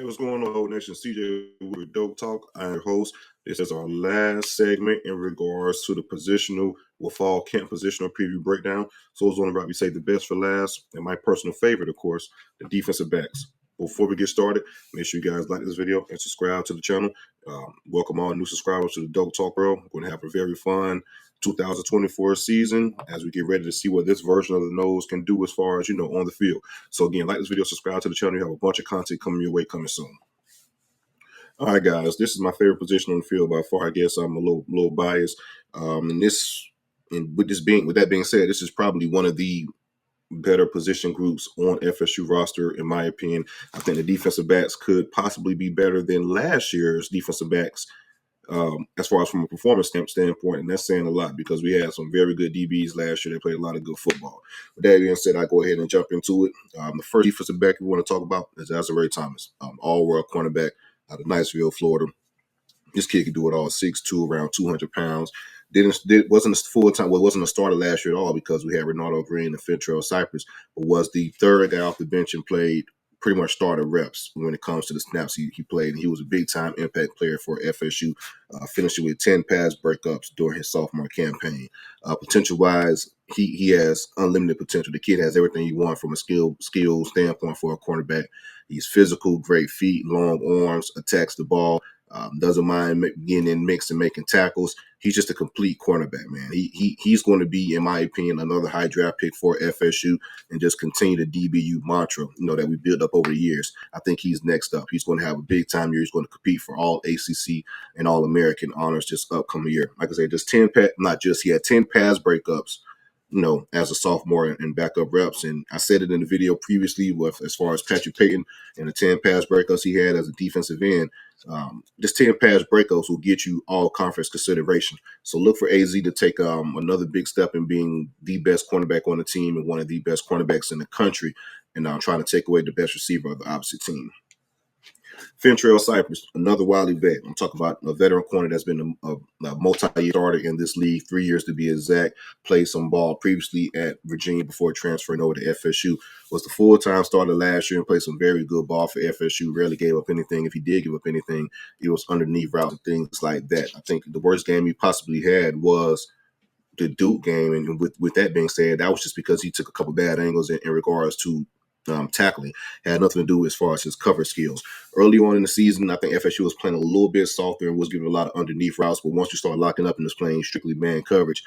Hey, what's going on, Whole Nation? CJ with DoakTalk. I'm your host. This is our last segment in regards to the positional, fall camp positional preview breakdown. So it's on about we say the best for last, and my personal favorite, of course, the defensive backs. Before we get started, make sure you guys like this video and subscribe to the channel. Welcome all new subscribers to the DoakTalk Earl. We're going to have a very fun 2024 season as we get ready to see what this version of the nose can do as far as, on the field. So again, like this video, subscribe to the channel. You have a bunch of content coming your way coming soon. All right, guys, this is my favorite position on the field by far. I guess I'm a little biased. With that being said, this is probably one of the better position groups on FSU roster, in my opinion. I think the defensive backs could possibly be better than last year's defensive backs. As far as from a performance standpoint, and that's saying a lot because we had some very good DBs last year. They played a lot of good football. With that being said, I go ahead and jump into it. The first defensive back we want to talk about is Azareye'h Thomas, all-world cornerback out of Niceville, Florida. This kid could do it all, 6'2", around 200 pounds. Wasn't a full-time, well, wasn't a starter last year at all because we had Ronaldo Green and Fentrell Cypress, but was the third guy off the bench and played pretty much starter reps when it comes to the snaps he played. And he was a big-time impact player for FSU, finishing with 10 pass breakups during his sophomore campaign. Potential-wise, he has unlimited potential. The kid has everything you want from a skill standpoint for a cornerback. He's physical, great feet, long arms, attacks the ball. Doesn't mind getting in mix and making tackles. He's just a complete cornerback, man. He's going to be, in my opinion, another high draft pick for FSU and just continue the DBU mantra, that we built up over the years. I think he's next up. He's going to have a big time year. He's going to compete for all ACC and all American honors this upcoming year. Like I said, he had 10 pass breakups, as a sophomore and backup reps. And I said it in the video previously with as far as Patrick Payton and the 10 pass breakups he had as a defensive end. Just 10 pass breakups will get you all conference consideration. So look for AZ to take another big step in being the best cornerback on the team and one of the best cornerbacks in the country, and trying to take away the best receiver of the opposite team. Fentrell Cypress, another wily vet. I'm talking about a veteran corner that's been a multi-year starter in this league, 3 years to be exact. Played some ball previously at Virginia before transferring over to FSU. Was the full-time starter last year and played some very good ball for FSU. Rarely gave up anything. If he did give up anything, it was underneath routes and things like that. I think the worst game he possibly had was the Duke game. And with that being said, that was just because he took a couple bad angles in regards to tackling. Had nothing to do as far as his cover skills. Early on in the season, I think FSU was playing a little bit softer and was giving a lot of underneath routes. But once you start locking up and just playing strictly man coverage,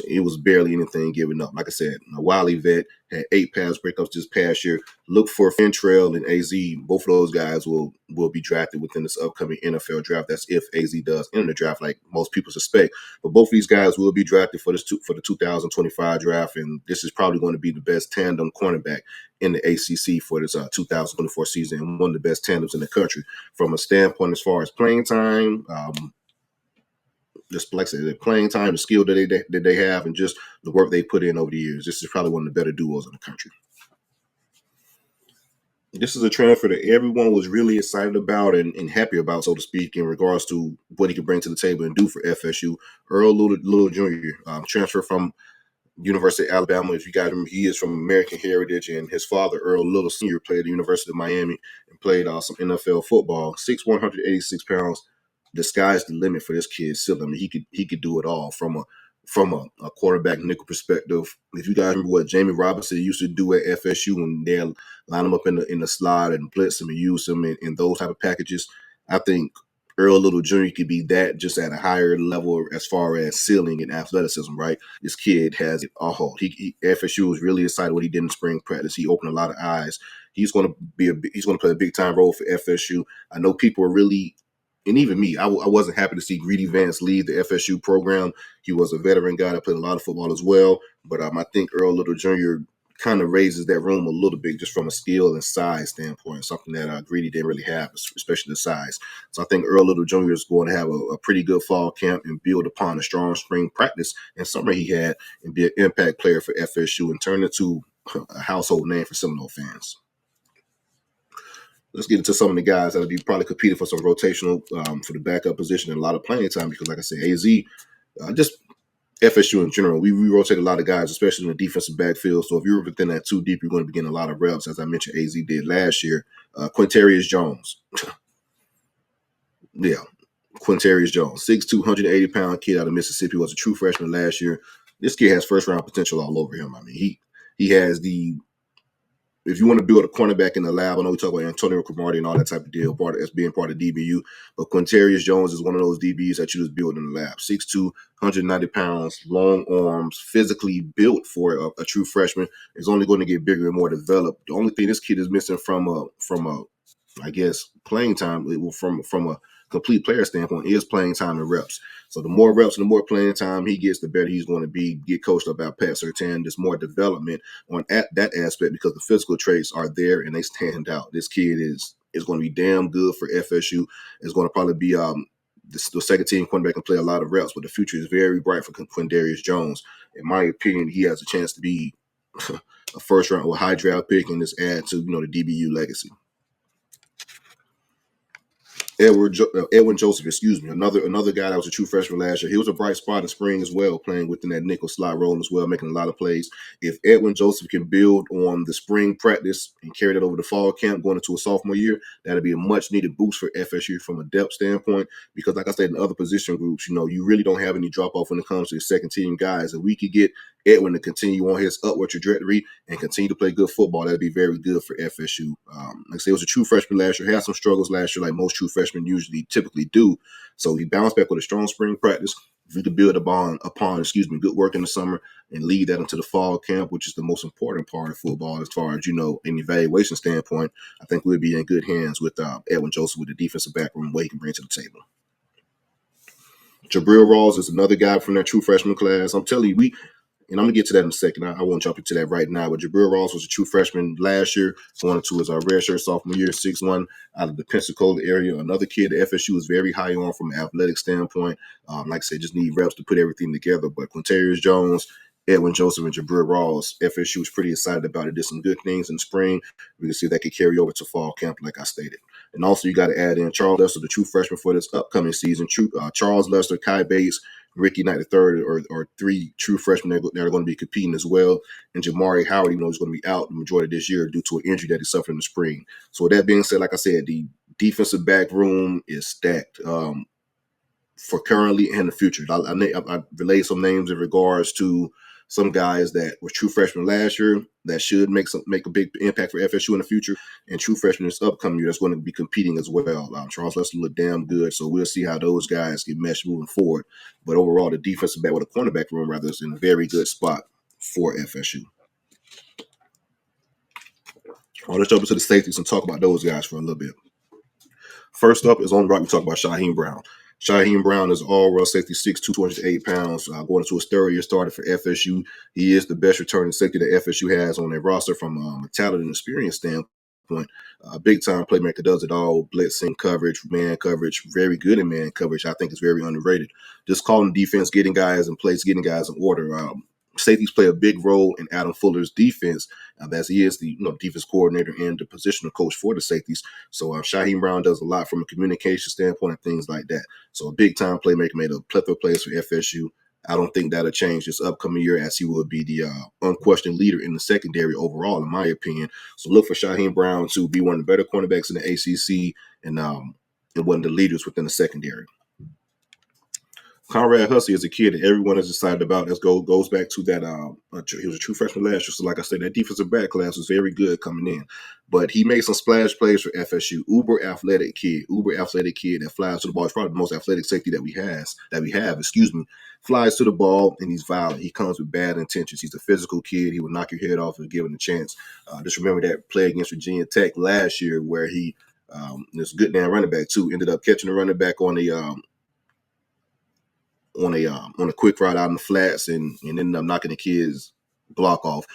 it was barely anything given up. Like I said, a wily vet, had 8 pass breakups this past year. Look for Fentrell and AZ. Both of those guys will be drafted within this upcoming NFL draft. That's if AZ does enter the draft, like most people suspect. But both of these guys will be drafted for the 2025 draft, and this is probably going to be the best tandem cornerback in the ACC for this 2024 season, and one of the best tandems in the country from a standpoint as far as playing time. Just like I said, the playing time, the skill that they have, and just the work they put in over the years. This is probably one of the better duos in the country. This is a transfer that everyone was really excited about and happy about, so to speak, in regards to what he could bring to the table and do for FSU. Earl Little Jr., transfer from University of Alabama. If you guys remember, he is from American heritage, and his father, Earl Little Sr., played at the University of Miami and played some NFL football. 6'1", 186 pounds. The sky's the limit for this kid. Still, I mean, he could do it all from a quarterback nickel perspective. If you guys remember what Jamie Robinson used to do at FSU when they line him up in the slot and blitz him and use him in those type of packages, I think Earl Little Jr. could be that, just at a higher level as far as ceiling and athleticism, right? This kid has it all. FSU was really excited what he did in spring practice. He opened a lot of eyes. He's going to play a big time role for FSU. I know people are really, and even me, I wasn't happy to see Greedy Vance leave the FSU program. He was a veteran guy that played a lot of football as well. But I think Earl Little Jr. kind of raises that room a little bit just from a skill and size standpoint, something that Greedy didn't really have, especially the size. So I think Earl Little Jr. is going to have a pretty good fall camp and build upon a strong spring practice and summer he had and be an impact player for FSU and turn into a household name for Seminole fans. Let's get into some of the guys that will be probably competing for some rotational for the backup position and a lot of playing time because, like I said, AZ just FSU in general, we rotate a lot of guys, especially in the defensive backfield. So if you're within that 2 deep, you're going to be getting a lot of reps, as I mentioned, AZ did last year. Quintarius Jones, yeah, Quintarius Jones, 6'2", 180-pound kid out of Mississippi, was a true freshman last year. This kid has first round potential all over him. I mean, he has the, if you want to build a cornerback in the lab, I know we talk about Antonio Cromartie and all that type of deal, part of, as being part of DBU, but Quintarius Jones is one of those DBs that you just build in the lab. 6'2", 190 pounds, long arms, physically built for a true freshman. Is only going to get bigger and more developed. The only thing this kid is missing from a I guess playing time, from a complete player standpoint, is playing time and reps. So the more reps and the more playing time he gets, the better he's going to be. Get coached up by Pat Surtain. There's more development on that aspect because the physical traits are there and they stand out. This kid is going to be damn good for FSU. It's going to probably be the second team cornerback can play a lot of reps, but the future is very bright for Quindarius Jones. In my opinion, he has a chance to be a first round or high draft pick and just add to the DBU legacy. Edwin Joseph, excuse me, another guy that was a true freshman last year. He was a bright spot in spring as well, playing within that nickel slot role as well, making a lot of plays. If Edwin Joseph can build on the spring practice and carry that over the fall camp going into a sophomore year, that'd be a much needed boost for FSU from a depth standpoint. Because like I said, in other position groups, you really don't have any drop off when it comes to the second team guys. If we could get Edwin to continue on his upward trajectory and continue to play good football, that'd be very good for FSU. Like I said, it was a true freshman last year. Had some struggles last year, like most true freshmen typically do. So he bounced back with a strong spring practice. If we could build upon good work in the summer and lead that into the fall camp, which is the most important part of football as far as an evaluation standpoint, I think we'd be in good hands with Edwin Joseph with the defensive backroom, what he can bring to the table. Jabril Rawls is another guy from that true freshman class. I'm telling you, and I'm going to get to that in a second. I won't jump into that right now. But Jabril Ross was a true freshman last year, going into his redshirt sophomore year, 6'1", out of the Pensacola area. Another kid that FSU is very high on from an athletic standpoint. Like I said, just need reps to put everything together. But Quintarius Jones, Edwin Joseph, and Jabril Ross, FSU is pretty excited about it. Did some good things in spring. We can see that could carry over to fall camp, like I stated. And also, you got to add in Charles Lester, the true freshman for this upcoming season. Charles Lester, Kai Bates, Ricky Knight III or three true freshmen that are going to be competing as well. And Jamari Howard, even though he's going to be out the majority of this year due to an injury that he suffered in the spring. So with that being said, like I said, the defensive back room is stacked for currently and the future. I relayed some names in regards to some guys that were true freshmen last year that should make a big impact for FSU in the future, and true freshmen this upcoming year that's going to be competing as well. Charles Lester looked damn good, so we'll see how those guys get meshed moving forward. But overall, the defensive back, with a cornerback room rather, is in a very good spot for FSU. Well, let's jump into the safeties and talk about those guys for a little bit. First up is on the right, we talk about Shyheim Brown. Shyheim Brown is all-around safety, 6'2", 208 pounds, going into his third year starter for FSU. He is the best returning safety that FSU has on their roster from a talent and experience standpoint. Big-time playmaker, does it all, blitzing, coverage, man coverage, very good in man coverage. I think is very underrated. Just calling defense, getting guys in place, getting guys in order. Safeties play a big role in Adam Fuller's defense, as he is the defense coordinator and the positional coach for the safeties. So Shyheim Brown does a lot from a communication standpoint and things like that. So a big-time playmaker, made a plethora of plays for FSU. I don't think that'll change this upcoming year, as he will be the unquestioned leader in the secondary overall, in my opinion. So look for Shyheim Brown to be one of the better cornerbacks in the ACC and one of the leaders within the secondary. Conrad Hussey is a kid that everyone is excited about. That goes back to that. He was a true freshman last year, so like I said, that defensive back class was very good coming in. But he made some splash plays for FSU. Uber athletic kid that flies to the ball. He's probably the most athletic safety that we have. Flies to the ball and he's violent. He comes with bad intentions. He's a physical kid. He will knock your head off if given a chance. Just remember that play against Virginia Tech last year where he was a good damn running back too. Ended up catching the running back on a quick ride out in the flats and ended up knocking the kid's block off,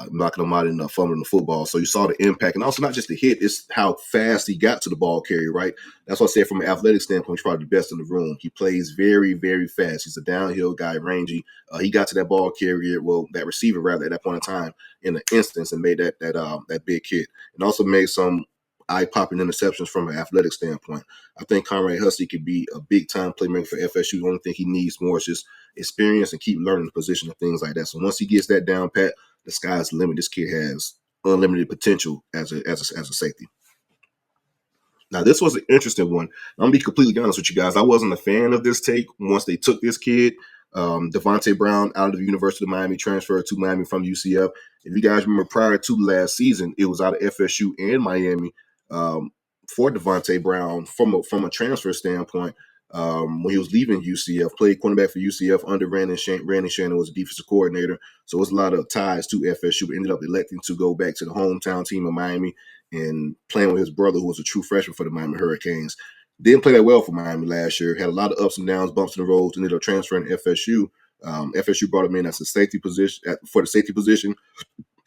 knocking them out and fumbling the football. So you saw the impact, and also not just the hit, it's how fast he got to the ball carrier, right? That's what I said from an athletic standpoint, he's probably the best in the room. He plays very, very fast. He's a downhill guy, rangy. He got to that ball carrier, that receiver rather, at that point in time in an instance and made that big hit. And also made some eye-popping interceptions from an athletic standpoint. I think Conrad Hussey could be a big-time playmaker for FSU. The only thing he needs more is just experience and keep learning the position and things like that. So once he gets that down pat, the sky's the limit. This kid has unlimited potential as a safety. Now, this was an interesting one. I'm going to be completely honest with you guys. I wasn't a fan of this take once they took this kid. Devontae Brown out of the University of Miami, transferred to Miami from UCF. If you guys remember, prior to last season, it was out of FSU and Miami for Devontae Brown from a transfer standpoint. When he was leaving UCF, played cornerback for UCF under Randy Shannon was a defensive coordinator. So it was a lot of ties to FSU. Ended up electing to go back to the hometown team of Miami and playing with his brother, who was a true freshman for the Miami Hurricanes. Didn't play that well for Miami last year. Had a lot of ups and downs, bumps in the road. Ended up transferring to FSU. FSU brought him in as a safety position for the safety position.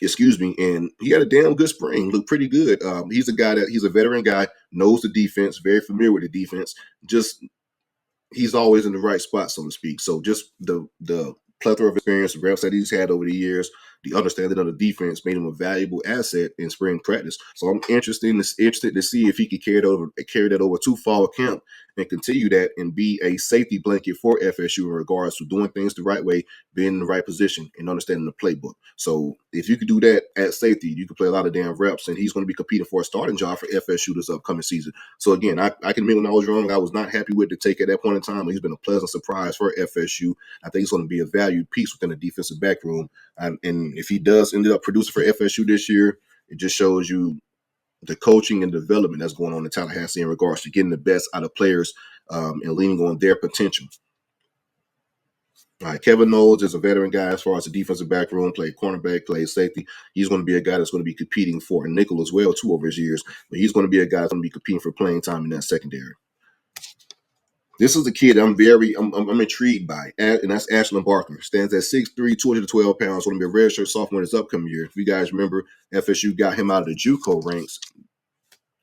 Excuse me, and he had a damn good spring. Looked pretty good. He's a veteran guy, knows the defense, very familiar with the defense. Just he's always in the right spot, so to speak. So just the plethora of experience the reps that he's had over the years, the understanding of the defense made him a valuable asset in spring practice. So I'm interested to see if he could carry that over to fall camp and continue that and be a safety blanket for FSU in regards to doing things the right way, being in the right position, and understanding the playbook. So if you could do that at safety, you could play a lot of damn reps, and he's going to be competing for a starting job for FSU this upcoming season. So again, I can admit when I was wrong, I was not happy with the take at that point in time. He's been a pleasant surprise for FSU. I think he's going to be a valued piece within the defensive back room. And if he does end up producing for FSU this year, it just shows you the coaching and development that's going on in Tallahassee in regards to getting the best out of players and leaning on their potential. All right, Kevin Knowles is a veteran guy as far as the defensive back room, played cornerback, played safety. He's going to be a guy that's going to be competing for a nickel as well, too, over his years. But he's going to be a guy that's going to be competing for playing time in that secondary. This is a kid I'm intrigued by, and that's Ashlyn Barker. Stands at 6'3", 212 pounds. Going to be a redshirt sophomore this upcoming year. If you guys remember, FSU got him out of the JUCO ranks.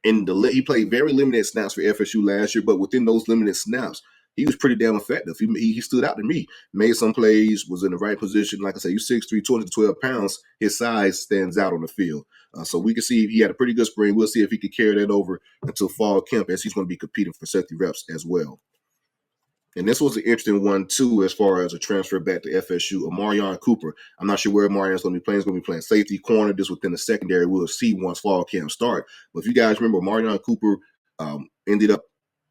He played very limited snaps for FSU last year, but within those limited snaps, he was pretty damn effective. He stood out to me. Made some plays, was in the right position. Like I said, he's 6'3", 212 pounds. His size stands out on the field. So we can see he had a pretty good spring. We'll see if he can carry that over until fall camp, as he's going to be competing for safety reps as well. And this was an interesting one, too, as far as a transfer back to FSU. Amarion Cooper. I'm not sure where Amarion's going to be playing. He's going to be playing safety, corner, just within the secondary. We'll see once fall camp start. But if you guys remember, Amarion Cooper ended up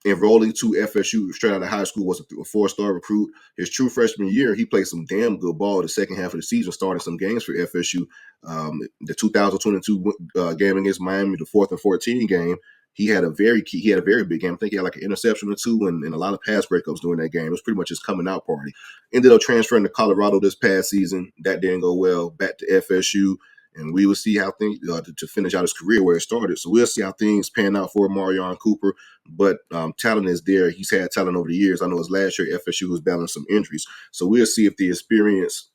enrolling to FSU straight out of high school, was a four-star recruit. His true freshman year, he played some damn good ball the second half of the season, starting some games for FSU. The 2022 game against Miami, the 4th and 14 game, he had a very big game. I think he had like an interception or two and a lot of pass breakups during that game. It was pretty much his coming out party. Ended up transferring to Colorado this past season. That didn't go well. Back to FSU. And we will see how things to finish out his career where it started. So we'll see how things pan out for Amarion Cooper. But talent is there. He's had talent over the years. I know his last year FSU was battling some injuries. So we'll see if the experience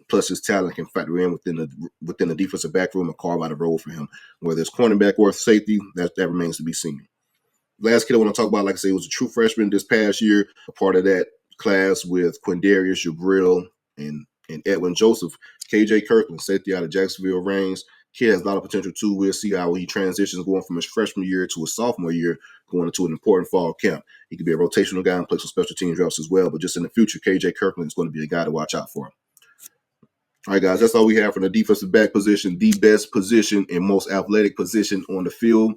plus his talent can factor in within the defensive back room and carve out a role for him. Whether it's cornerback or safety, that remains to be seen. Last kid I want to talk about, like I say, was a true freshman this past year, a part of that class with Quindarius, Jabril, and Edwin Joseph. KJ Kirkland, safety out of Jacksonville Reigns. Kid has a lot of potential too. We'll see how he transitions going from his freshman year to his sophomore year, going into an important fall camp. He could be a rotational guy and play some special teams reps as well. But just in the future, KJ Kirkland is going to be a guy to watch out for. All right, guys, that's all we have for the defensive back position, the best position and most athletic position on the field,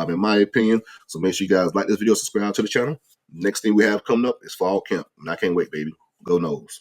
in my opinion. So make sure you guys like this video, subscribe to the channel. Next thing we have coming up is fall camp, and I can't wait, baby. Go Noles.